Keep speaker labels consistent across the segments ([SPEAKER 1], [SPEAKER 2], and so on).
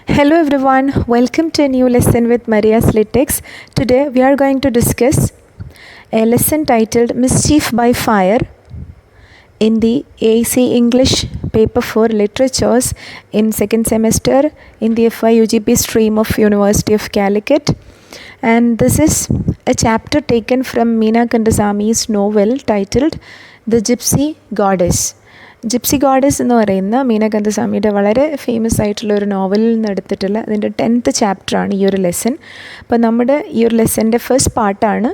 [SPEAKER 1] Hello everyone, welcome to a new lesson with Maria's Lytics. Today we are going to discuss a lesson titled Mischief by Fire in the AEC English paper for Literatures in second semester in the FYUGP stream of University of Calicut. And this is a chapter taken from Meena Kandasamy's novel titled The Gypsy Goddess. Gypsy goddess എന്ന് പറയുന്ന മീന കന്ദസാമിയുടെ വളരെ famous ആയിട്ടുള്ള ഒരു നോവലിൽ നിന്ന് എടുത്തിട്ടുള്ള അതിൻ്റെ 10th ചാപ്റ്ററാണ് ഈ ഒരു ലെസൺ. അപ്പോൾ നമ്മുടെ ഈ ഒരു ലെസൻ്റെ ഫസ്റ്റ് പാർട്ടാണ്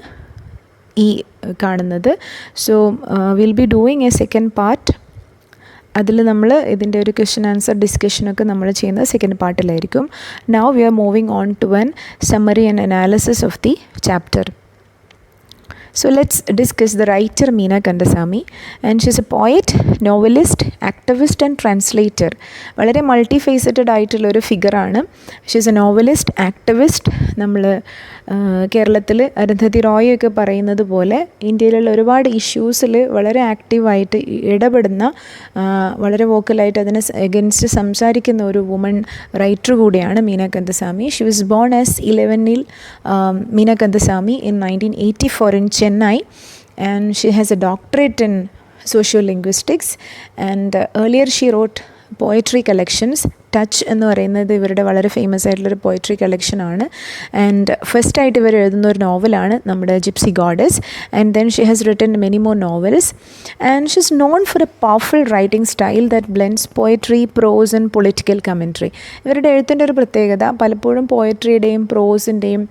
[SPEAKER 1] ഈ കാണുന്നത്. So will be doing a second part. അതിൽ നമ്മൾ ഇതിൻ്റെ ഒരു ക്വസ്റ്റ്യൻ ആൻസർ ഡിസ്കഷനൊക്കെ നമ്മൾ ചെയ്യുന്നത് സെക്കൻഡ് പാർട്ടിലായിരിക്കും. Now we are moving on to an summary and analysis of the chapter. So let's discuss the writer Meena Kandasamy, and she's a poet, novelist, activist and translator. വളരെ multifaceted ആയിട്ടുള്ള ഒരു ഫിഗറാണ്. She's a novelist, activist. നമ്മൾ കേരളത്തിൽ അരുന്ധതി റോയൊക്കെ പറയുന്നത് പോലെ ഇന്ത്യയിലുള്ള ഒരുപാട് ഇഷ്യൂസിൽ വളരെ ആക്റ്റീവായിട്ട് ഇടപെടുന്ന, വളരെ വോക്കലായിട്ട് അതിന് എഗൻസ്റ്റ് സംസാരിക്കുന്ന ഒരു വുമൺ റൈറ്റർ കൂടിയാണ് Meena Kandasamy. She was born as 11 Meena Kandasamy in 1984 in Chennai, and she has a doctorate in sociolinguistics, and earlier she wrote poetry collections. Touch എന്ന് പറയുന്നത് ഇവരുടെ വളരെ ഫേമസ് ആയിട്ടുള്ളൊരു പോയട്രി കളക്ഷനാണ്. ആൻഡ് ഫസ്റ്റായിട്ട് ഇവർ എഴുതുന്ന ഒരു നോവലാണ് നമ്മുടെ Gypsy Goddess. And then she has written many more novels, and she is known for a powerful writing style that blends poetry, prose and political commentary. ഇവരുടെ എഴുത്തിൻ്റെ ഒരു പ്രത്യേകത പലപ്പോഴും പോയട്രിയുടെയും പ്രോസിൻ്റെയും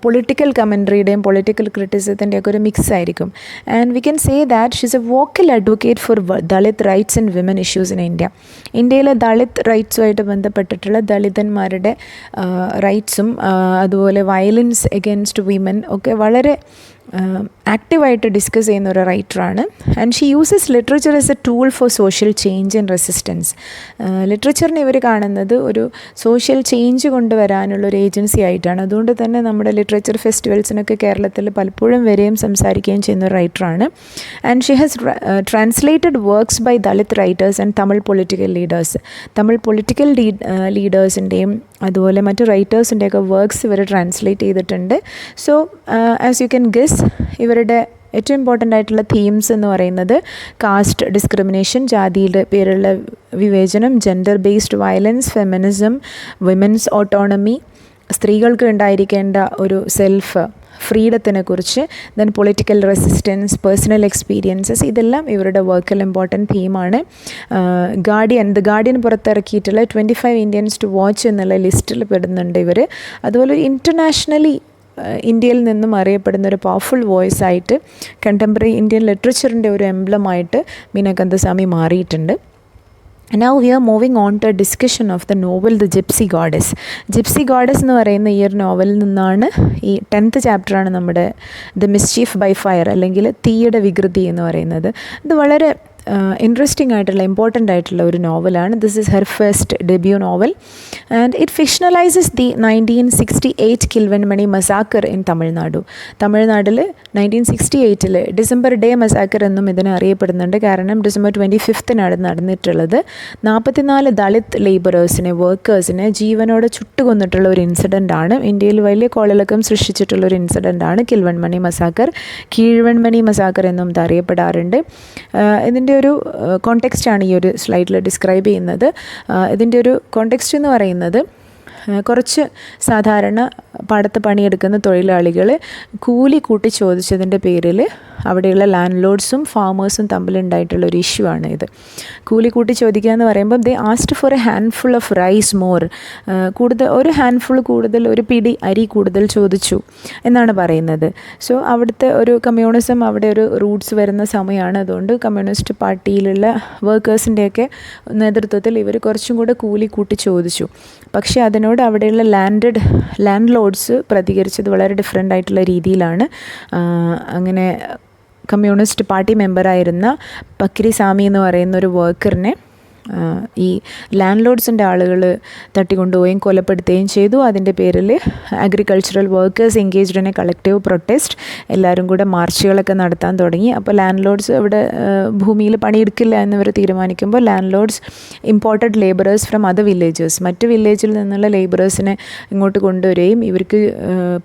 [SPEAKER 1] പൊളിറ്റിക്കൽ കമൻട്രിയുടെയും പൊളിറ്റിക്കൽ ക്രിറ്റിസിസത്തിൻ്റെയൊക്കെ ഒരു മിക്സ് ആയിരിക്കും. And we can say that she is A vocal advocate four Dalit rights and women issues in India. ഇന്ത്യയിലെ ദളിത് റൈറ്റ്സുമായിട്ട് ബന്ധപ്പെട്ടിട്ടുള്ള ദളിതന്മാരുടെ റൈറ്റ്സും അതുപോലെ വയലൻസ് എഗൻസ്റ്റ് വിമൻ ഒക്കെ വളരെ ആക്റ്റീവായിട്ട് ഡിസ്കസ് ചെയ്യുന്ന ഒരു റൈറ്ററാണ്. And she uses literature as a tool for social change and resistance. ലിറ്ററേച്ചറിനെ ഇവർ കാണുന്നത് ഒരു സോഷ്യൽ ചേഞ്ച് കൊണ്ടുവരാനുള്ളൊരു ഏജൻസി ആയിട്ടാണ്. അതുകൊണ്ട് തന്നെ നമ്മുടെ ലിറ്ററേച്ചർ ഫെസ്റ്റിവൽസിനൊക്കെ കേരളത്തിൽ പലപ്പോഴും വരെയും സംസാരിക്കുകയും ചെയ്യുന്ന ഒരു റൈറ്ററാണ്. And she has translated works by Dalit writers and Tamil political leaders. Tamil political ലീഡേഴ്സിൻ്റെയും അതുപോലെ മറ്റു റൈറ്റേഴ്സിൻ്റെയൊക്കെ വർക്ക്സ് ഇവർ ട്രാൻസ്ലേറ്റ് ചെയ്തിട്ടുണ്ട്. So as you can guess, ഇവരുടെ ഏറ്റവും ഇമ്പോർട്ടൻ്റ് ആയിട്ടുള്ള തീംസ് എന്ന് പറയുന്നത് കാസ്റ്റ് ഡിസ്ക്രിമിനേഷൻ, ജാതിയുടെ പേരുള്ള വിവേചനം, gender based violence, feminism, women's autonomy, സ്ത്രീകൾക്ക് ഉണ്ടായിരിക്കേണ്ട ഒരു സെൽഫ് ഫ്രീഡത്തിനെ കുറിച്ച്, then political resistance, personal experiences, ഇതെല്ലാം ഇവരുടെ വർക്കിൽ ഇമ്പോർട്ടൻറ്റ് തീമാണ്. ദ ഗാർഡിയൻ പുറത്തിറക്കിയിട്ടുള്ള 25 ഇന്ത്യൻസ് ടു വാച്ച് എന്നുള്ള ലിസ്റ്റിൽ പെടുന്നുണ്ട് ഇവർ. അതുപോലെ ഇന്റർനാഷണലി ഇന്ത്യയിൽ നിന്നും അറിയപ്പെടുന്ന ഒരു പവർഫുൾ വോയിസ് ആയിട്ട് കണ്ടംപററി ഇന്ത്യൻ ലിറ്ററേച്ചറിൻ്റെ ഒരു എംബ്ലമായിട്ട് മീന കന്ദസാമി മാറിയിട്ടുണ്ട്. Now we are moving on to a discussion of the novel The Gypsy Goddess. Gypsy Goddess എന്ന് പറയുന്ന ഈ ഒരു നോവലിൽ നിന്നാണ് ഈ 10th ചാപ്റ്ററാണ് നമ്മുടെ The Mischief by Fire അല്ലെങ്കിൽ തീയുടെ വികൃതി എന്ന് പറയുന്നത്. ഇത് വളരെ ഇൻട്രസ്റ്റിംഗ് ആയിട്ടുള്ള ഇമ്പോർട്ടൻ്റ് ആയിട്ടുള്ള ഒരു നോവലാണ്. This is her first debut novel, and it fictionalises the 1968 Kilvenmani massacre in Tamil Nadu. തമിഴ്നാട്ടിൽ 1968 ഡിസംബർ ഡേ മസാക്കർ എന്നും ഇതിനെ അറിയപ്പെടുന്നുണ്ട്. കാരണം ഡിസംബർ 25 നടന്നിട്ടുള്ളത്. 44 ദളിത് ലേബറേഴ്സിനെ, വർക്കേഴ്സിനെ ജീവനോടെ ചുട്ടുകൊന്നിട്ടുള്ള ഒരു ഇൻസിഡൻ്റ് ആണ്. ഇന്ത്യയിൽ വലിയ കോളിളക്കം സൃഷ്ടിച്ചിട്ടുള്ള ഒരു ഇൻസിഡൻ്റ് ആണ് കിൽവൻമണി മസാക്കർ. കീഴ്വൺമണി മസാക്കർ എന്നും ഇത് അറിയപ്പെടാറുണ്ട്. ഇതിൻ്റെ ഒരു കോണ്ടെക്സ്റ്റാണ് ഈ ഒരു സ്ലൈഡിൽ ഡിസ്ക്രൈബ് ചെയ്യുന്നത്. ഇതിൻ്റെ ഒരു കോണ്ടെക്സ്റ്റ് എന്ന് പറയുന്നത് കുറച്ച് സാധാരണ പാടത്ത് പണിയെടുക്കുന്ന തൊഴിലാളികൾ കൂലി കൂട്ടി ചോദിച്ചതിൻ്റെ പേരിൽ അവിടെയുള്ള ലാൻഡ് ലോഡ്സും ഫാമേഴ്സും തമ്മിലുണ്ടായിട്ടുള്ള ഒരു ഇഷ്യൂ ആണ് ഇത്. കൂലി കൂട്ടി ചോദിക്കുക എന്ന് പറയുമ്പം they asked for a handful of rice more, കൂടുതൽ ഒരു ഹാൻഡ്ഫുൾ കൂടുതൽ, ഒരു പിടി അരി കൂടുതൽ ചോദിച്ചു എന്നാണ് പറയുന്നത്. സോ അവിടുത്തെ ഒരു കമ്മ്യൂണിസം അവിടെ ഒരു റൂട്ട്സ് വരുന്ന സമയമാണ്. അതുകൊണ്ട് കമ്മ്യൂണിസ്റ്റ് പാർട്ടിയിലുള്ള വർക്കേഴ്സിൻ്റെയൊക്കെ നേതൃത്വത്തിൽ ഇവർ കുറച്ചും കൂടെ കൂലി കൂട്ടി ചോദിച്ചു. പക്ഷേ അതിനോട് അവിടെയുള്ള ലാൻഡ് ലോഡ്സ് പ്രതികരിച്ചത് വളരെ ഡിഫറെൻ്റ് ആയിട്ടുള്ള രീതിയിലാണ്. അങ്ങനെ കമ്മ്യൂണിസ്റ്റ് പാർട്ടി മെമ്പറായിരുന്ന പക്രി സ്വാമി എന്ന് പറയുന്ന ഒരു വർക്കറിനെ ഈ ലാൻഡ് ലോഡ്സിൻ്റെ ആളുകൾ തട്ടിക്കൊണ്ടുപോവുകയും കൊലപ്പെടുത്തുകയും ചെയ്തു. അതിൻ്റെ പേരിൽ agricultural workers engaged in A collective protest, എല്ലാവരും കൂടെ മാർച്ചുകളൊക്കെ നടത്താൻ തുടങ്ങി. അപ്പോൾ ലാൻഡ് ലോഡ്സ് ഇവിടെ ഭൂമിയിൽ പണിയെടുക്കില്ല എന്നിവർ തീരുമാനിക്കുമ്പോൾ landlords imported labourers from other villagers, മറ്റ് വില്ലേജിൽ നിന്നുള്ള ലേബറേഴ്സിനെ ഇങ്ങോട്ട് കൊണ്ടുവരികയും ഇവർക്ക്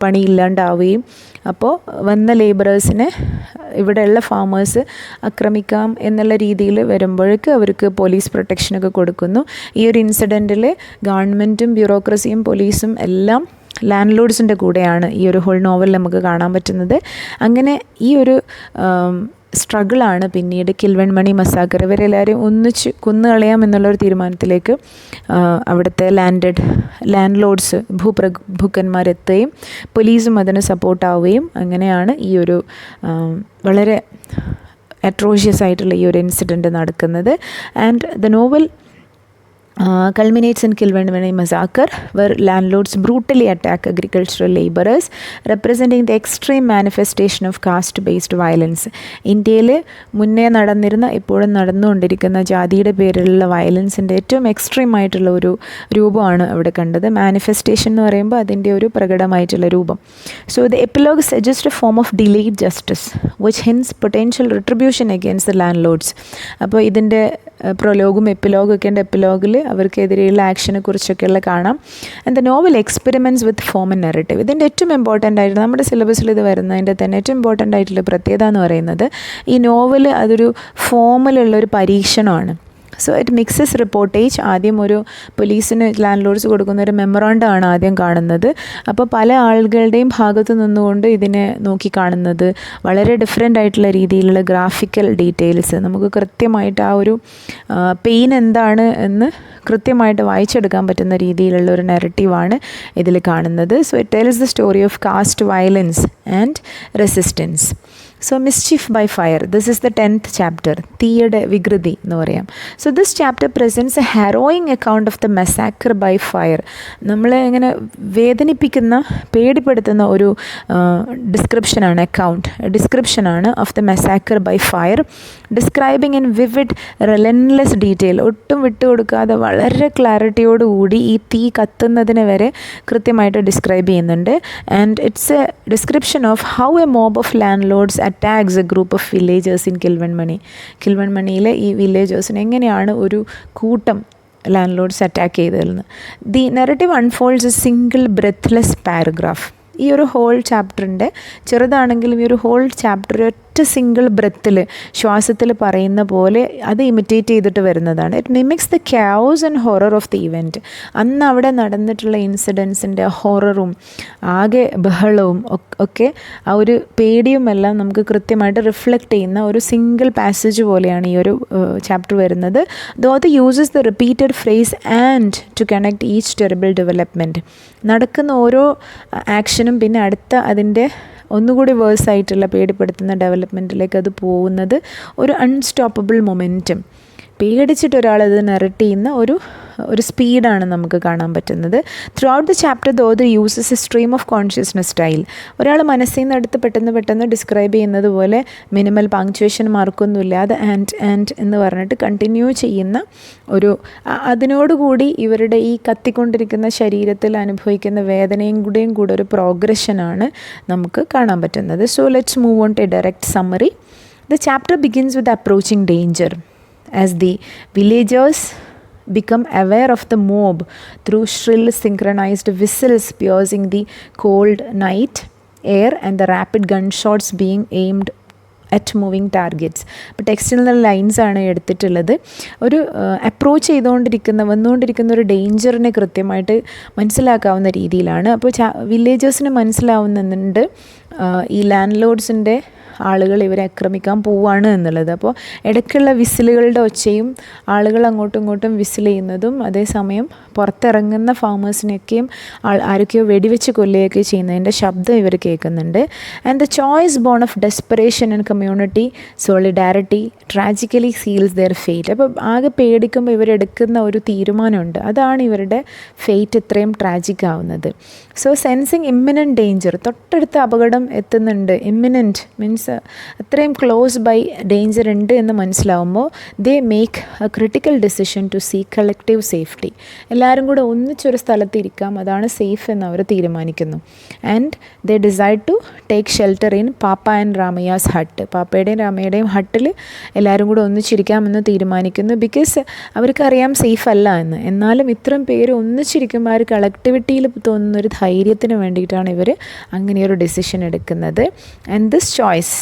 [SPEAKER 1] പണിയില്ലാണ്ടാവുകയും, അപ്പോൾ വന്ന ലേബറേഴ്സിനെ ഇവിടെയുള്ള ഫാമേഴ്സ് ആക്രമിക്കാം എന്നുള്ള രീതിയിൽ വരുമ്പോഴേക്ക് അവർക്ക് പോലീസ് പ്രൊട്ടക്ഷനൊക്കെ കൊടുക്കുന്നു. ഈ ഒരു ഇൻസിഡൻറ്റിൽ ഗവൺമെൻറ്റും ബ്യൂറോക്രസിയും പോലീസും എല്ലാം ലാൻഡ് ലോഡ്സിൻ്റെ കൂടെയാണ് ഈ ഒരു ഹോൾ നോവൽ നമുക്ക് കാണാൻ പറ്റുന്നത്. അങ്ങനെ ഈ ഒരു സ്ട്രഗിളാണ് പിന്നീട് കിൽവൺമണി മസാക്കർ, ഇവരെല്ലാവരും ഒന്നിച്ച് കൊന്നുകളയാം എന്നുള്ളൊരു തീരുമാനത്തിലേക്ക് അവിടുത്തെ ലാൻഡ് ലോഡ്സ് ഭൂക്കന്മാരെത്തുകയും പോലീസും അതിന് സപ്പോർട്ടാവുകയും അങ്ങനെയാണ് ഈ ഒരു വളരെ അട്രോഷ്യസ് ആയിട്ടുള്ള ഈ ഒരു ഇൻസിഡൻറ്റ് നടക്കുന്നത്. And the novel culminates in Kilwindmani massacre, where landlords brutally attack agricultural laborers, representing the extreme manifestation of caste-based violence. ഇന്ത്യയിൽ മുന്നേ നടന്നിരുന്ന ഇപ്പോഴും നടന്നുകൊണ്ടിരിക്കുന്ന ജാതിയുടെ പേരിലുള്ള വയലൻസിൻ്റെ ഏറ്റവും എക്സ്ട്രീം ആയിട്ടുള്ള ഒരു രൂപമാണ് അവിടെ കണ്ടത്. മാനിഫെസ്റ്റേഷൻ എന്ന് പറയുമ്പോൾ അതിൻ്റെ ഒരു പ്രകടമായിട്ടുള്ള രൂപം. So the epilogue suggest a form of delayed justice which hints potential retribution against the landlords. അപ്പോൾ ഇതിൻ്റെ പ്രൊലോഗും എപ്പിലോഗും ഒക്കെ ഉണ്ട്. എപ്പിലോഗിൽ അവർക്കെതിരെയുള്ള ആക്ഷനെ കുറിച്ചൊക്കെയുള്ള കാണാം. And the novel experiments with form and narrative. ഇതിൻ്റെ ഏറ്റവും ഇമ്പോർട്ടൻ്റ് ആയിട്ട് നമ്മുടെ സിലബസിൽ ഇത് വരുന്നതിൻ്റെ തന്നെ ഏറ്റവും ഇമ്പോർട്ടൻ്റ് ആയിട്ടുള്ള പ്രത്യേകത എന്ന് പറയുന്നത് ഈ നോവൽ അതൊരു ഫോമിലുള്ളൊരു പരീക്ഷണമാണ്. So it mixes reportage. ആദ്യം ഒരു പോലീസിന് ലാൻഡ് ലോഡ്സ് കൊടുക്കുന്ന ഒരു മെമ്മറാണ്ടമാണ് ആദ്യം കാണുന്നത്. അപ്പോൾ പല ആളുകളുടെയും ഭാഗത്ത് നിന്നുകൊണ്ട് ഇതിനെ നോക്കി കാണുന്നത് വളരെ ഡിഫറെൻ്റ് ആയിട്ടുള്ള രീതിയിലുള്ള ഗ്രാഫിക്കൽ ഡീറ്റെയിൽസ്, നമുക്ക് കൃത്യമായിട്ട് ആ ഒരു പെയിൻ എന്താണ് എന്ന് കൃത്യമായിട്ട് വായിച്ചെടുക്കാൻ പറ്റുന്ന രീതിയിലുള്ള ഒരു നെറേറ്റീവാണ് ഇതിൽ കാണുന്നത്. So it tells the story of caste violence and resistance. So mischief by fire, this is the 10th chapter, തീയുടെ വികൃതി എന്ന് പറയാം. So this chapter presents a harrowing account of the massacre by fire. നമ്മളെ ഇങ്ങനെ വേദനിപ്പിക്കുന്ന പേടിപ്പെടുത്തുന്ന ഒരു ഡിസ്ക്രിപ്ഷനാണ് of the massacre by fire, describing in vivid relentless detail. ഒട്ടും വിട്ടുകൊടുക്കാതെ വളരെ ക്ലാരിറ്റിയോടുകൂടി ഈ തീ കത്തുന്നതിന് വരെ കൃത്യമായിട്ട് ഡിസ്ക്രൈബ് ചെയ്യുന്നുണ്ട്. And it's a description of how a mob of landlords attacks a group of villagers in കിൽവൺമണിയിലെ ഈ വില്ലേജേഴ്സിനെ എങ്ങനെയാണ് ഒരു കൂട്ടം ലാൻഡ് ലോഡ്സ് അറ്റാക്ക് ചെയ്തതെന്ന്. The narrative unfolds a single breathless paragraph. ഈ ഒരു ഹോൾ ചാപ്റ്ററിൻ്റെ ചെറുതാണെങ്കിലും ഈ ഒരു ഹോൾ ചാപ്റ്റർ ഒറ്റ സിംഗിൾ ബ്രെത്തിൽ ശ്വാസത്തിൽ പറയുന്ന പോലെ അത് ഇമിറ്റേറ്റ് ചെയ്തിട്ട് വരുന്നതാണ്. It mimics the chaos and horror of the event. അന്ന് അവിടെ നടന്നിട്ടുള്ള ഇൻസിഡൻസിൻ്റെ ഹൊററും ആകെ ബഹളവും ഒക്കെ ആ ഒരു പേടിയുമെല്ലാം നമുക്ക് കൃത്യമായിട്ട് റിഫ്ലക്റ്റ് ചെയ്യുന്ന ഒരു സിംഗിൾ പാസേജ് പോലെയാണ് ഈ ഒരു ചാപ്റ്റർ വരുന്നത്. The author uses the repeated phrase and to connect each terrible development. നടക്കുന്ന ഓരോ ആക്ഷനും പിന്നെ അടുത്ത അതിൻ്റെ ഒന്നുകൂടി വേഴ്സായിട്ടുള്ള പേടിപ്പെടുത്തുന്ന ഡെവലപ്മെൻറ്റിലേക്ക് അത് പോകുന്നത് ഒരു അൺസ്റ്റോപ്പബിൾ മൊമെൻറ്റം. പേടിച്ചിട്ട് ഒരാളത് നെറേറ്റ് ചെയ്യുന്ന ഒരു സ്പീഡാണ് നമുക്ക് കാണാൻ പറ്റുന്നത്. Through out the chapter the author uses A stream of consciousness style. ഒരാൾ മനസ്സിൽ നിന്ന് എടുത്ത് പെട്ടെന്ന് ഡിസ്ക്രൈബ് ചെയ്യുന്നത് പോലെ മിനിമൽ പങ്ക്ച്വേഷൻ മാർക്കൊന്നുമില്ലാതെ ആൻഡ് എന്ന് പറഞ്ഞിട്ട് കണ്ടിന്യൂ ചെയ്യുന്ന ഒരു അതിനോടുകൂടി ഇവരുടെ ഈ കത്തിക്കൊണ്ടിരിക്കുന്ന ശരീരത്തിൽ അനുഭവിക്കുന്ന വേദനയും കൂടെ ഒരു പ്രോഗ്രഷനാണ് നമുക്ക് കാണാൻ പറ്റുന്നത്. So let's move on to a direct summary. The chapter begins with approaching danger as the villagers become aware of the mob through shrill synchronized whistles piercing the cold night air and the rapid gunshots being aimed at moving targets. അപ്പോൾ ടെക്സ്റ്റിൽ ലൈൻസാണ് എടുത്തിട്ടുള്ളത്. ഒരു approach വന്നുകൊണ്ടിരിക്കുന്ന ഒരു ഡേഞ്ചറിനെ കൃത്യമായിട്ട് മനസ്സിലാക്കാവുന്ന രീതിയിലാണ്. അപ്പോൾ വില്ലേജേഴ്സിന് മനസ്സിലാവുന്നുണ്ട് ഈ ലാൻഡ് ലോഡ്സിൻ്റെ ആളുകൾ ഇവരെ ആക്രമിക്കാൻ പോവുകയാണ് എന്നുള്ളത്. അപ്പോൾ ഇടയ്ക്കുള്ള വിസിലുകളുടെ ഒച്ചയും ആളുകൾ അങ്ങോട്ടും ഇങ്ങോട്ടും വിസിൽ ചെയ്യുന്നതും അതേസമയം പുറത്തിറങ്ങുന്ന ഫാമേഴ്സിനെയൊക്കെയും ആരൊക്കെയോ വെടിവെച്ച് കൊല്ലുകയൊക്കെ ചെയ്യുന്നതിൻ്റെ ശബ്ദം ഇവർ കേൾക്കുന്നുണ്ട്. And the choice born of desperation and community solidarity tragically seals their fate. അപ്പോൾ ആകെ പേടിക്കുമ്പോൾ ഇവരെടുക്കുന്ന ഒരു തീരുമാനമുണ്ട്, അതാണ് ഇവരുടെ ഫെയ്റ്റ് ഇത്രയും ട്രാജിക് ആവുന്നത്. സോ സെൻസിങ് ഇമ്മിനൻറ്റ് ഡേഞ്ചർ, തൊട്ടടുത്ത അപകടം എത്തുന്നുണ്ട്. ഇമ്മിനൻറ്റ് മീൻസ് അത്രയും ക്ലോസ് ബൈ ഡേഞ്ചർ ഉണ്ട് എന്ന് മനസ്സിലാവുമ്പോൾ they make a critical decision to seek collective safety. എല്ലാവരും കൂടെ ഒന്നിച്ചൊരു സ്ഥലത്ത് ഇരിക്കാം, അതാണ് സേഫ് എന്ന് അവർ തീരുമാനിക്കുന്നു. And they decide to take shelter in Pappa and Ramayya's hut. പാപ്പയുടെയും രാമയുടെയും ഹട്ടിൽ എല്ലാവരും കൂടെ ഒന്നിച്ചിരിക്കാമെന്ന് തീരുമാനിക്കുന്നു. ബിക്കോസ് അവർക്കറിയാം സേഫ് അല്ല എന്ന്. എന്നാലും ഇത്രയും പേര് ഒന്നിച്ചിരിക്കുമ്പോൾ ആ ഒരു കളക്ടിവിറ്റിയിൽ തോന്നുന്നൊരു ധൈര്യത്തിന് വേണ്ടിയിട്ടാണ് ഇവർ അങ്ങനെയൊരു ഡിസിഷൻ എടുക്കുന്നത്. And this choice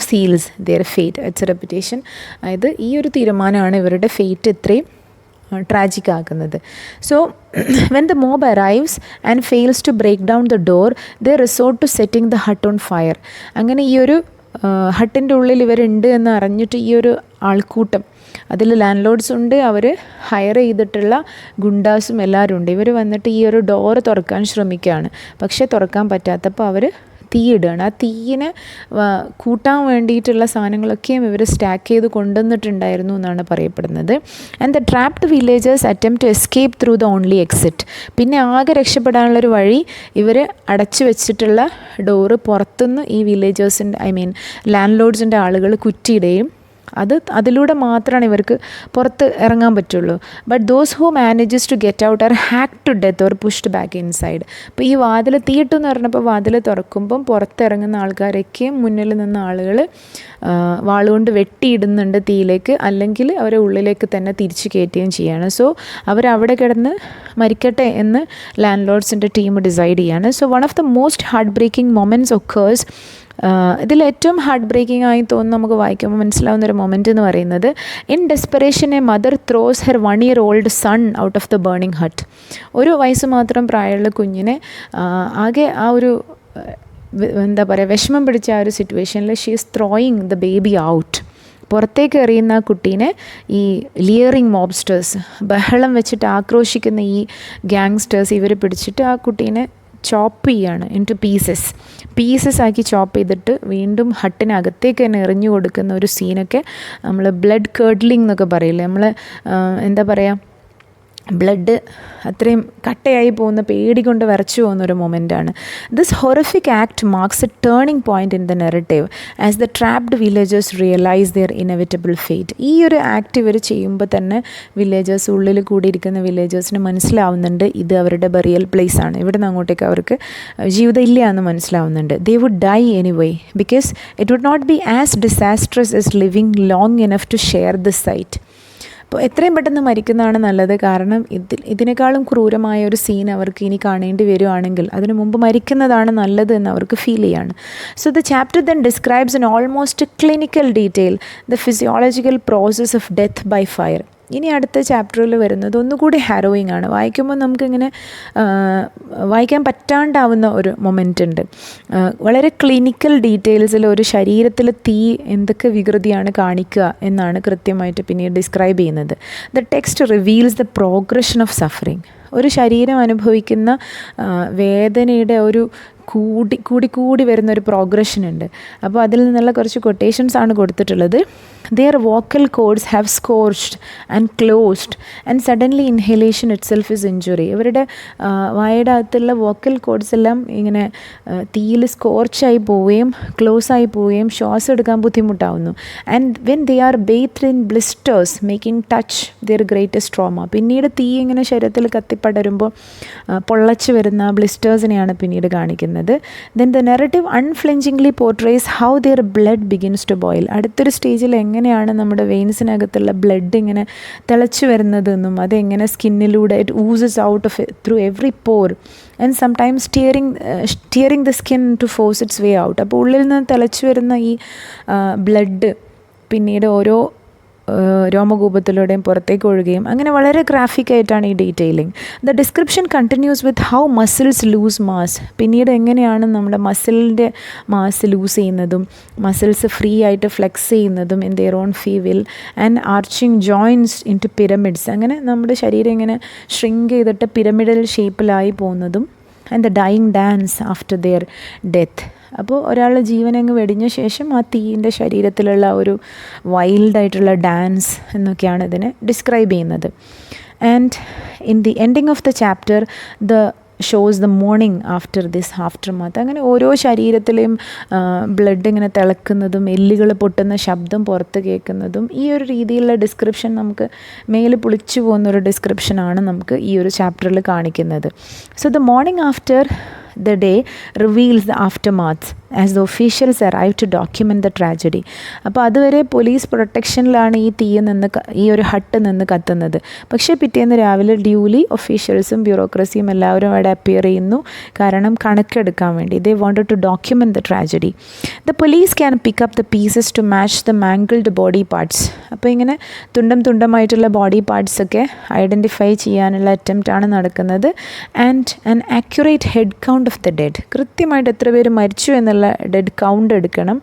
[SPEAKER 1] seals their fate, it's a reputation. അതായത് ഈ ഒരു തീരുമാനമാണ് ഇവരുടെ ഫേറ്റ് ഇത്രയും ട്രാജിക് ആക്കുന്നത്. So when the mob arrives and fails to break down the door, they resort to setting the hut on fire. അങ്ങനെ ഈ ഒരു ഹട്ടിൻ്റെ ഉള്ളിൽ ഇവരുണ്ട് എന്ന് അറിഞ്ഞിട്ട് ഈ ഒരു ആൾക്കൂട്ടം, അതിൽ ലാൻഡ് ലോഡ്സ് ഉണ്ട്, അവർ ഹയർ ചെയ്തിട്ടുള്ള ഗുണ്ടാസും എല്ലാവരും ഉണ്ട്. ഇവർ വന്നിട്ട് ഈ ഒരു ഡോറ് തുറക്കാൻ ശ്രമിക്കുകയാണ്. പക്ഷേ തുറക്കാൻ പറ്റാത്തപ്പോൾ അവർ തീയിടുകയാണ്. ആ തീയിനെ കൂട്ടാൻ വേണ്ടിയിട്ടുള്ള സാധനങ്ങളൊക്കെയും ഇവർ സ്റ്റാക്ക് ചെയ്ത് കൊണ്ടുവന്നിട്ടുണ്ടായിരുന്നു എന്നാണ് പറയപ്പെടുന്നത്. And the trapped villagers attempt to escape through the only exit. പിന്നെ ആകെ രക്ഷപ്പെടാനുള്ളൊരു വഴി ഇവർ അടച്ചു വെച്ചിട്ടുള്ള ഡോറ് പുറത്തുനിന്ന് ഈ വില്ലേജേഴ്സിൻ്റെ ലാൻഡ് ലോഡ്സിൻ്റെ ആളുകൾ കുറ്റിയിടുകയും അതിലൂടെ മാത്രമാണ് ഇവർക്ക് പുറത്ത് ഇറങ്ങാൻ പറ്റുള്ളൂ. But those who manages to get out are hack to death or pushed back inside. അപ്പോൾ ഈ വാതിൽ തീയിട്ടെന്ന് പറഞ്ഞപ്പോൾ വാതിൽ തുറക്കുമ്പം പുറത്തിറങ്ങുന്ന ആൾക്കാരൊക്കെയും മുന്നിൽ നിന്ന ആളുകൾ വാളുകൊണ്ട് വെട്ടിയിടുന്നുണ്ട് തീയിലേക്ക്, അല്ലെങ്കിൽ അവരെ ഉള്ളിലേക്ക് തന്നെ തിരിച്ചു കയറ്റുകയും ചെയ്യാണ്. സോ അവരവിടെ കിടന്ന് മരിക്കട്ടെ എന്ന് ലാൻഡ് ലോഡ്സിൻ്റെ ടീം ഡിസൈഡ് ചെയ്യാണ്. So one of the most heartbreaking moments occurs, ഇതിൽ ഏറ്റവും ഹാർട്ട് ബ്രേക്കിംഗ് ആയി തോന്നുന്നു നമുക്ക് വായിക്കുമ്പോൾ മനസ്സിലാവുന്നൊരു മൊമെൻ്റ് എന്ന് പറയുന്നത്, in desperation a mother throws her 1 year old son out of the burning hut. ഒരു വയസ്സ് മാത്രം പ്രായമുള്ള കുഞ്ഞിനെ ആകെ ആ ഒരു എന്താ പറയുക വിഷമം പിടിച്ച ആ ഒരു സിറ്റുവേഷനിൽ she is throwing the baby out. പുറത്തേക്ക് എറിയുന്ന ആ കുട്ടീനെ ഈ ലിയറിങ് മോബ്സ്റ്റേഴ്സ്, ബഹളം വെച്ചിട്ട് ആക്രോശിക്കുന്ന ഈ ഗ്യാങ്സ്റ്റേഴ്സ് ഇവർ പിടിച്ചിട്ട് ആ കുട്ടീനെ ചോപ്പ് ചെയ്യാണ് ഇൻറ്റു പീസസ് ആക്കി ചോപ്പ് ചെയ്തിട്ട് വീണ്ടും ഹട്ടിനകത്തേക്ക് തന്നെ എറിഞ്ഞു കൊടുക്കുന്ന ഒരു സീനൊക്കെ നമ്മൾ ബ്ലഡ് കേർഡ്ലിംഗ് എന്നൊക്കെ പറയില്ലേ, നമ്മൾ എന്താ പറയുക, ബ്ലഡ് അത്രയും കട്ടയായി പോകുന്ന, പേടി കൊണ്ട് വരച്ചു പോകുന്നൊരു മൊമെൻ്റാണ്. This horrific act marks a turning point in the narrative as the trapped villagers realise their inevitable fate. ഈ ഒരു ആക്ട് ഇവർ ചെയ്യുമ്പോൾ തന്നെ വില്ലേജേഴ്സ്, ഉള്ളിൽ കൂടിയിരിക്കുന്ന വില്ലേജേഴ്സിന് മനസ്സിലാവുന്നുണ്ട് ഇത് അവരുടെ ബറിയൽ പ്ലേസ് ആണ്, ഇവിടെ നിന്ന് അങ്ങോട്ടേക്ക് അവർക്ക് ജീവിതം ഇല്ല എന്ന് മനസ്സിലാവുന്നുണ്ട്. They would die anyway because it would not be as disastrous as living long enough to share this sight. അപ്പോൾ എത്രയും പെട്ടെന്ന് മരിക്കുന്നതാണ് നല്ലത്. കാരണം ഇതിനേക്കാളും ക്രൂരമായ ഒരു സീൻ അവർക്ക് ഇനി കാണേണ്ടി വരുവാണെങ്കിൽ അതിനു മുമ്പ് മരിക്കുന്നതാണ് നല്ലത് എന്ന് അവർക്ക് ഫീൽ ചെയ്യാണ്. So the chapter then describes in almost clinical detail the physiological process of death by fire. ഇനി അടുത്ത ചാപ്റ്ററിൽ വരുന്നത് ഒന്നുകൂടി ഹാരോയിങ് ആണ്. വായിക്കുമ്പോൾ നമുക്കിങ്ങനെ വായിക്കാൻ പറ്റാണ്ടാവുന്ന ഒരു മൊമെൻ്റ് ഉണ്ട്. വളരെ ക്ലിനിക്കൽ ഡീറ്റെയിൽസിൽ ഒരു ശരീരത്തിൽ തീ എന്തൊക്കെ വികൃതിയാണ് കാണിക്കുക എന്നാണ് കൃത്യമായിട്ട് പിന്നീട് ഡിസ്ക്രൈബ് ചെയ്യുന്നത്. The text reveals the progression of suffering. ഒരു ശരീരം അനുഭവിക്കുന്ന വേദനയുടെ ഒരു കൂടി വരുന്നൊരു പ്രോഗ്രഷൻ ഉണ്ട്. അപ്പോൾ അതിൽ നിന്നുള്ള കുറച്ച് കൊട്ടേഷൻസ് ആണ് കൊടുത്തിട്ടുള്ളത്. Their vocal cords have scorched and closed and suddenly inhalation itself is injury. ഇവരുടെ വായുടെ അകത്തുള്ള വോക്കൽ കോഡ്സ് എല്ലാം ഇങ്ങനെ തീയിൽ സ്കോർച്ചായി പോവുകയും ക്ലോസ് ആയി പോവുകയും ശ്വാസം എടുക്കാൻ ബുദ്ധിമുട്ടാവുന്നു. And when they are bathed in blisters making touch their greatest trauma. പിന്നീട് തീ ഇങ്ങനെ ശരീരത്തിൽ കത്തിപ്പടരുമ്പോൾ പൊള്ളച്ച് വരുന്ന ബ്ലിസ്റ്റേഴ്സിനെയാണ് പിന്നീട് കാണിക്കുന്നത്. Then the narrative unflinchingly portrays how their blood begins to boil. അടുത്തൊരു സ്റ്റേജിൽ എങ്ങനെയാണ് നമ്മുടെ വെയിൻസിനകത്തുള്ള ബ്ലഡ് ഇങ്ങനെ തിളച്ച് വരുന്നതെന്നും അതെങ്ങനെ സ്കിന്നിലൂടെ it oozes out of through every pore and sometimes steering the skin to force its way out. അപ്പോൾ ഉള്ളിൽ നിന്ന് തിളച്ച് വരുന്ന ഈ ബ്ലഡ് പിന്നീട് ഓരോ രോമകൂപത്തിലൂടെയും പുറത്തേക്ക് ഒഴുകുകയും അങ്ങനെ വളരെ ഗ്രാഫിക്കായിട്ടാണ് ഈ detailing. The description continues with how muscles lose mass. പിന്നീട് എങ്ങനെയാണ് നമ്മുടെ മസിലിൻ്റെ മാസ് ലൂസ് ചെയ്യുന്നതും മസിൽസ് ഫ്രീ ആയിട്ട് ഫ്ലെക്സ് ചെയ്യുന്നതും in their own free will and arching joints into pyramids. അങ്ങനെ നമ്മുടെ ശരീരം ഇങ്ങനെ ഷ്രിങ്ക് ചെയ്തിട്ട് പിരമിഡൽ ഷേപ്പിലായി പോകുന്നതും and the dying dance after their death. അപ്പോൾ ഒരാളുടെ ജീവൻ അങ്ങ് വെടിഞ്ഞ ശേഷം ആ തീയിൻ്റെ ശരീരത്തിലുള്ള ഒരു വൈൽഡായിട്ടുള്ള ഡാൻസ് എന്നൊക്കെയാണ് ഇതിനെ ഡിസ്ക്രൈബ് ചെയ്യുന്നത്. And in the ending of the chapter the shows the morning after this after math. അങ്ങനെ ഓരോ ശരീരത്തിലെയും ബ്ലഡ് ഇങ്ങനെ തിളക്കുന്നതും എല്ലുകൾ പൊട്ടുന്ന ശബ്ദം പുറത്ത് കേൾക്കുന്നതും ഈ ഒരു രീതിയിലുള്ള ഡിസ്ക്രിപ്ഷൻ നമുക്ക് മേല് പുളിച്ചു പോകുന്നൊരു ഡിസ്ക്രിപ്ഷനാണ് നമുക്ക് ഈ ഒരു ചാപ്റ്ററിൽ കാണിക്കുന്നത്. So the morning after the day reveals the aftermath as the officials arrive to document the tragedy. അപ്പോൾ അതുവരെ പോലീസ് പ്രൊട്ടക്ഷനിലാണ് ഈ ഒരു ഹട്ട് നിന്ന് കത്തുന്നത്. പക്ഷേ പിറ്റേന്ന് രാവിലെ ഡ്യൂലി ഒഫീഷ്യൽസും ബ്യൂറോക്രസിയും എല്ലാവരും അവിടെ അപ്പിയർ ചെയ്യുന്നു. കാരണം കണക്കെടുക്കാൻ വേണ്ടി. They wanted to document the tragedy. The police can pick up the pieces to match the mangled body parts. അപ്പോൾ ഇങ്ങനെ തുണ്ടമായിട്ടുള്ള ബോഡി പാർട്സൊക്കെ ഐഡൻറ്റിഫൈ ചെയ്യാനുള്ള അറ്റംപ്റ്റാണ് നടക്കുന്നത്. And an accurate head count of the dead, കൃത്യമായിട്ട് എത്ര പേര് മരിച്ചു എന്നുള്ള ഡെഡ് കൗണ്ട് എടുക്കണം.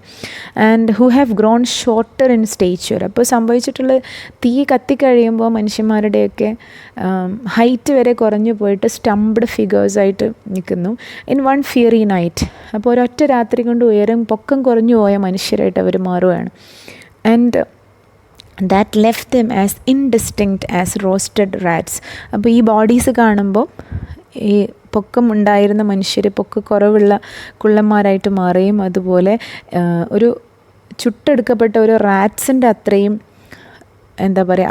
[SPEAKER 1] And who have grown shorter in stature. അപ്പോൾ സംഭവിച്ചിട്ടുള്ള തീ കത്തിക്കഴിയുമ്പോൾ മനുഷ്യന്മാരുടെയൊക്കെ ഹൈറ്റ് വരെ കുറഞ്ഞു പോയിട്ട് സ്റ്റംപ്ഡ് ഫിഗേഴ്സായിട്ട് നിൽക്കുന്നു. ഇൻ വൺ ഫിയറി നൈറ്റ്, അപ്പോൾ ഒരൊറ്റ രാത്രി കൊണ്ട് പൊക്കം കുറഞ്ഞു പോയ മനുഷ്യരായിട്ട് അവർ മാറുകയാണ്. And that left them as indistinct as roasted rats. അപ്പോൾ ഈ ബോഡീസ് കാണുമ്പോൾ ഈ പൊക്കം ഉണ്ടായിരുന്ന മനുഷ്യർ പൊക്കക്കുറവുള്ള കുള്ളന്മാരായിട്ട് മാറുകയും അതുപോലെ ഒരു ചുട്ടെടുക്കപ്പെട്ട ഒരു റാറ്റ്സിൻ്റെ അത്രയും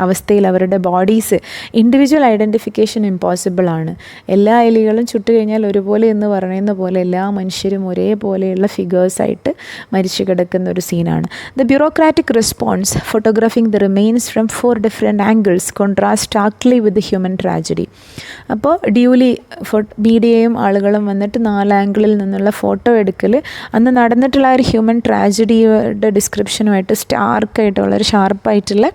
[SPEAKER 1] അവസ്ഥയിൽ അവരുടെ ബോഡീസ് ഇൻഡിവിജ്വൽ ഐഡൻറ്റിഫിക്കേഷൻ ഇമ്പോസിബിളാണ്. എല്ലാ എലികളും ചുട്ട് കഴിഞ്ഞാൽ ഒരുപോലെ എന്ന് പറയുന്ന പോലെ എല്ലാ മനുഷ്യരും ഒരേപോലെയുള്ള ഫിഗേഴ്സായിട്ട് മരിച്ചു കിടക്കുന്ന ഒരു സീനാണ്. The bureaucratic response photographing the remains from 4 different angles contrast starkly with human tragedy. അപ്പോൾ ഡ്യൂലി മീഡിയയും ആളുകളും വന്നിട്ട് 4 ആംഗിളിൽ നിന്നുള്ള ഫോട്ടോ എടുക്കൽ അന്ന് നടന്നിട്ടുള്ള ഒരു ഹ്യൂമൻ ട്രാജഡിയുടെ ഡിസ്ക്രിപ്ഷനുമായിട്ട് സ്റ്റാർക്കായിട്ട് വളരെ ഷാർപ്പായിട്ടുള്ള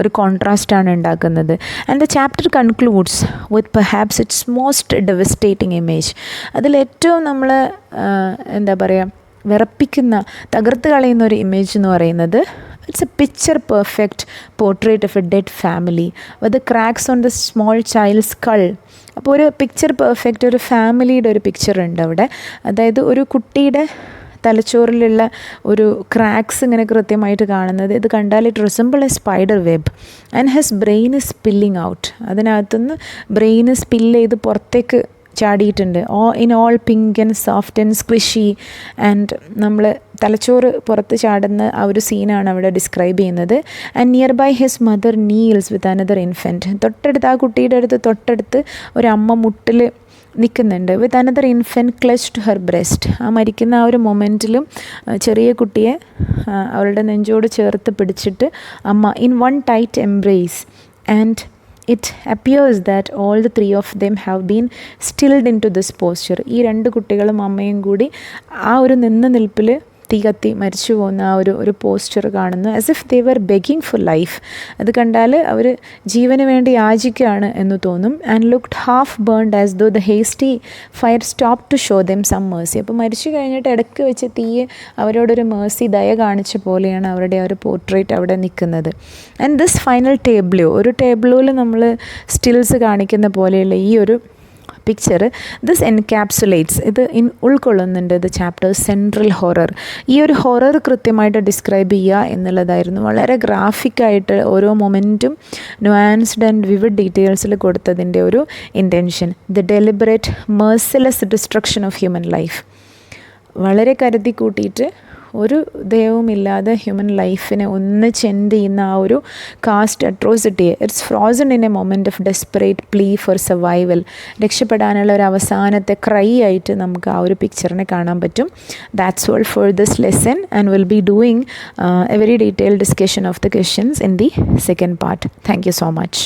[SPEAKER 1] ഒരു കോൺട്രാസ്റ്റാണ് ഉണ്ടാക്കുന്നത്. And the chapter concludes with perhaps it's most devastating image. അതിലേറ്റവും നമ്മൾ വിറപ്പിക്കുന്ന തകർത്ത് കളയുന്ന ഒരു ഇമേജ് എന്ന് പറയുന്നത് it's A picture perfect portrait of A dead family with cracks on the small child skull. അപ്പോൾ ഒരു പിക്ചർ പെർഫെക്റ്റ് ഒരു ഫാമിലിയുടെ ഒരു പിക്ചർ ഉണ്ട് അവിടെ. അതായത് ഒരു കുട്ടിയുടെ തലച്ചോറിലുള്ള ഒരു ക്രാക്സ് ഇങ്ങനെ കൃത്യമായിട്ട് കാണുന്നത്. ഇത് കണ്ടാൽ it resemble a spider web and his brain is spilling out. അതിനകത്തുനിന്ന് ബ്രെയിന് സ്പില്ല് ചെയ്ത് പുറത്തേക്ക് ചാടിയിട്ടുണ്ട്. In all pink and soft and squishy. And നമ്മൾ തലച്ചോറ് പുറത്ത് ചാടുന്ന ആ ഒരു സീനാണ് അവിടെ ഡിസ്ക്രൈബ് ചെയ്യുന്നത്. And nearby his mother kneels with another infant. തൊട്ടടുത്ത് ആ കുട്ടിയുടെ തൊട്ടടുത്ത് ഒരു അമ്മ മുട്ടിൽ നിൽക്കുന്നുണ്ട്. With another infant clutched her breast. ആ മരിക്കുന്ന ആ ഒരു മൊമെൻറ്റിലും ചെറിയ കുട്ടിയെ അവളുടെ നെഞ്ചോട് ചേർത്ത് പിടിച്ചിട്ട് അമ്മ in one tight embrace. And it appears that all the 3 of them have been stilled into this posture. ഈ 2 കുട്ടികളും അമ്മയും കൂടി ആ ഒരു നിൽപ്പിൽ തീ കത്തി മരിച്ചു പോകുന്ന ആ ഒരു പോസ്റ്റർ കാണുന്നു. As if they were begging for life. അത് കണ്ടാൽ അവർ ജീവന് വേണ്ടി യാചിക്കുകയാണ് എന്ന് തോന്നും. And looked half burned as though the hasty fire stopped to show them some mercy. അപ്പോൾ മരിച്ചു കഴിഞ്ഞിട്ട് ഇടയ്ക്ക് വെച്ച് തീ അവരോടൊരു മേഴ്സി ദയ കാണിച്ച പോലെയാണ് അവരുടെ ആ ഒരു പോർട്രേറ്റ് അവിടെ നിൽക്കുന്നത്. ആൻഡ് ദിസ് ഫൈനൽ ഒരു ടേബ്ലോയിൽ നമ്മൾ സ്റ്റിൽസ് കാണിക്കുന്ന പോലെയുള്ള ഈ ഒരു പിക്ചർ ദിസ് എൻകാപ്സുലേറ്റ്സ്, ഇത് ഉൾക്കൊള്ളുന്നുണ്ട് ദ ചാപ്റ്റർ സെൻട്രൽ ഹൊറർ. ഈ ഒരു ഹൊറർ കൃത്യമായിട്ട് ഡിസ്ക്രൈബ് ചെയ്യുക എന്നുള്ളതായിരുന്നു വളരെ ഗ്രാഫിക്കായിട്ട് ഓരോ മൊമെൻറ്റും നുവാൻസ്ഡ് ആൻഡ് വിവിഡ് ഡീറ്റെയിൽസിൽ കൊടുത്തതിൻ്റെ ഒരു intention. The deliberate merciless destruction of human life. വളരെ കരുതി കൂട്ടിയിട്ട് ഒരു ദയവുമില്ലാതെ ഹ്യൂമൻ ലൈഫിനെ ഒന്ന് ചെൻഡ് ചെയ്യുന്ന ആ ഒരു കാസ്റ്റ് അട്രോസിറ്റിയെ it's frozen in a moment of desperate plea for survival. രക്ഷപ്പെടാനുള്ള ഒരു അവസാനത്തെ ക്രൈ ആയിട്ട് നമുക്ക് ആ ഒരു പിക്ചറിനെ കാണാൻ പറ്റും. That's all for this lesson and will be doing A very detailed discussion of the questions in the second part. Thank you so much.